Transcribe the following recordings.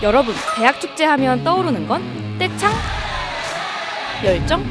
여러분, 대학 축제 하면 떠오르는 건 떼창? 열정?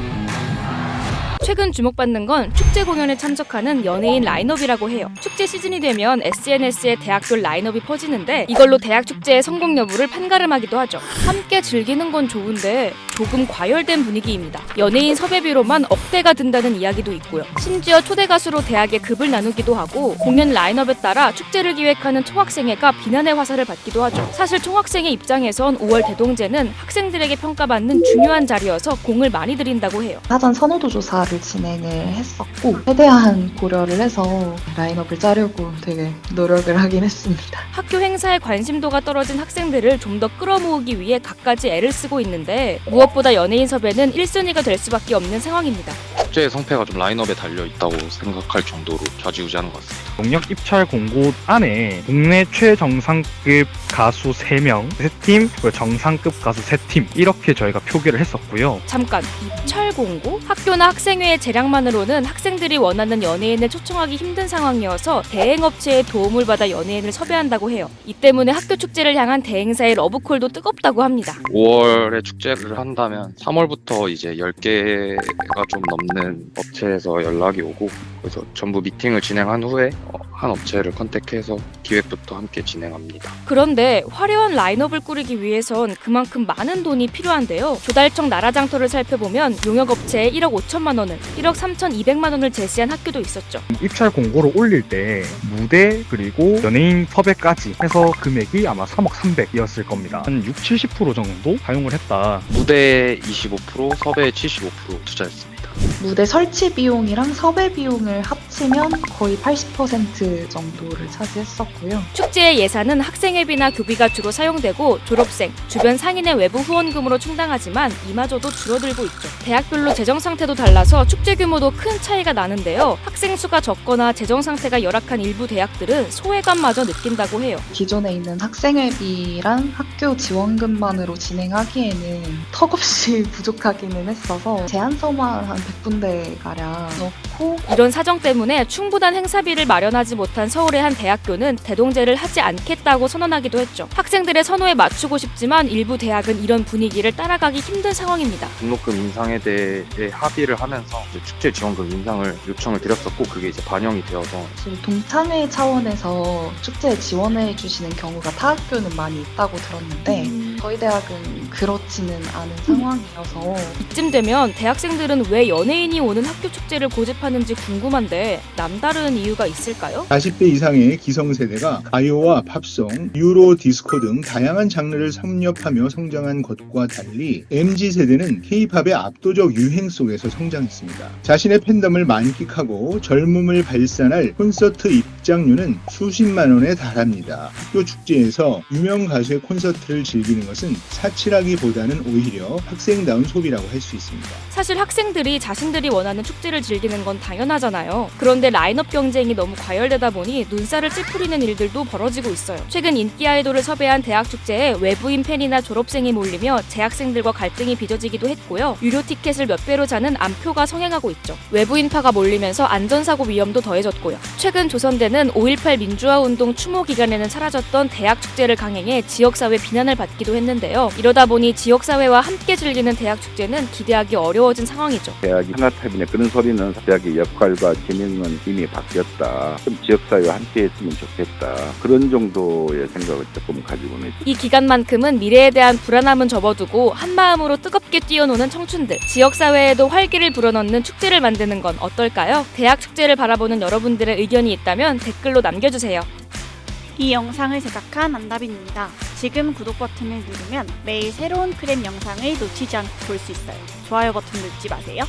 최근 주목받는 건 축제 공연에 참석하는 연예인 라인업이라고 해요. 축제 시즌이 되면 SNS에 대학별 라인업이 퍼지는데 이걸로 대학 축제의 성공 여부를 판가름하기도 하죠. 함께 즐기는 건 좋은데 조금 과열된 분위기입니다. 연예인 섭외비로만 억대가 든다는 이야기도 있고요. 심지어 초대 가수로 대학에 급을 나누기도 하고 공연 라인업에 따라 축제를 기획하는 총학생회가 비난의 화살을 받기도 하죠. 사실 총학생회 입장에선 5월 대동제는 학생들에게 평가받는 중요한 자리여서 공을 많이 들인다고 해요. 사전 선호도 조사를 진행을 했었고 최대한 고려를 해서 라인업을 짜려고 되게 노력을 하긴 했습니다. 학교 행사에 관심도가 떨어진 학생들을 좀 더 끌어모으기 위해 갖가지 애를 쓰고 있는데 무엇보다 연예인 섭외는 1순위가 될 수밖에 없는 상황입니다. 축제의 성패가 좀 라인업에 달려있다고 생각할 정도로 좌지우지하는 것 같습니다. 용역 입찰 공고 안에 국내 최정상급 가수 3명, 3팀, 그리고 정상급 가수 3팀 이렇게 저희가 표기를 했었고요. 잠깐, 입찰 공고? 학교나 학생회의 재량만으로는 학생들이 원하는 연예인을 초청하기 힘든 상황이어서 대행업체의 도움을 받아 연예인을 섭외한다고 해요. 이 때문에 학교 축제를 향한 대행사의 러브콜도 뜨겁다고 합니다. 5월에 축제를 한다면 3월부터 이제 10개가 좀 넘는 업체에서 연락이 오고 그래서 전부 미팅을 진행한 후에 한 업체를 컨택해서 기획부터 함께 진행합니다. 그런데 화려한 라인업을 꾸리기 위해선 그만큼 많은 돈이 필요한데요. 조달청 나라장터를 살펴보면 용역업체에 1억 5천만 원을, 1억 3,200만 원을 제시한 학교도 있었죠. 입찰 공고를 올릴 때 무대 그리고 연예인 섭외까지 해서 금액이 아마 3억 300이었을 겁니다. 한 60-70% 정도 사용을 했다. 무대 25%, 섭외 75% 투자했습니다. 무대 설치 비용이랑 섭외 비용을 합치면 거의 80% 정도를 차지했었고요. 축제의 예산은 학생회비나 교비가 주로 사용되고 졸업생, 주변 상인의 외부 후원금으로 충당하지만 이마저도 줄어들고 있죠. 대학별로 재정 상태도 달라서 축제 규모도 큰 차이가 나는데요. 학생 수가 적거나 재정 상태가 열악한 일부 대학들은 소외감마저 느낀다고 해요. 기존에 있는 학생회비랑 학교 지원금만으로 진행하기에는 턱없이 부족하기는 했어서 제안서만 한 100군데가량 넣고 이런 사정 때문에 충분한 행사비를 마련하지 못한 서울의 한 대학교는 대동제를 하지 않겠다고 선언하기도 했죠. 학생들의 선호에 맞추고 싶지만 일부 대학은 이런 분위기를 따라가기 힘든 상황입니다. 등록금 인상에 대해 합의를 하면서 이제 축제 지원금 인상을 요청을 드렸었고 그게 이제 반영이 되어서 동창회 차원에서 축제에 지원해 주시는 경우가 타 학교는 많이 있다고 들었는데 저희 대학은 그렇지는 않은 상황이어서 이쯤 되면 대학생들은 왜 연예인이 오는 학교 축제를 고집하는지 궁금한데 남다른 이유가 있을까요? 40대 이상의 기성세대가 가요와 팝송, 유로, 디스코 등 다양한 장르를 섭렵하며 성장한 것과 달리 MZ세대는 K-팝의 압도적 유행 속에서 성장했습니다. 자신의 팬덤을 만끽하고 젊음을 발산할 콘서트 입장료는 수십만 원에 달합니다. 학교 축제에서 유명 가수의 콘서트를 즐기는 것은 사치라기보다는 오히려 학생다운 소비라고 할 수 있습니다. 사실 학생들이 자신들이 원하는 축제를 즐기는 건 당연하잖아요. 그런데 라인업 경쟁이 너무 과열되다 보니 눈살을 찌푸리는 일들도 벌어지고 있어요. 최근 인기 아이돌을 섭외한 대학 축제에 외부인 팬이나 졸업생이 몰리며 재학생들과 갈등이 빚어지기도 했고요. 유료 티켓을 몇 배로 사는 암표가 성행하고 있죠. 외부인파가 몰리면서 안전사고 위험도 더해졌고요. 최근 조선대는 5.18 민주화운동 추모 기간에는 사라졌던 대학 축제를 강행해 지역사회 비난을 받기도 했는데요. 이러다 보니 지역사회와 함께 즐기는 대학 축제는 기대하기 어려워진 상황이죠. 대학이 하나타입이네 그런 소리는 대학의 역할과 기능은 이미 바뀌었다. 좀 지역사회와 함께 했으면 좋겠다. 그런 정도의 생각을 조금 가지고는 있습니다. 이 기간만큼은 미래에 대한 불안함은 접어두고 한마음으로 뜨겁게 뛰어노는 청춘들, 지역사회에도 활기를 불어넣는 축제를 만드는 건 어떨까요? 대학 축제를 바라보는 여러분들의 의견이 있다면 댓글로 남겨주세요. 이 영상을 제작한 안다빈입니다. 지금 구독 버튼을 누르면 매일 새로운 크랩 영상을 놓치지 않고 볼 수 있어요. 좋아요 버튼 누르지 마세요.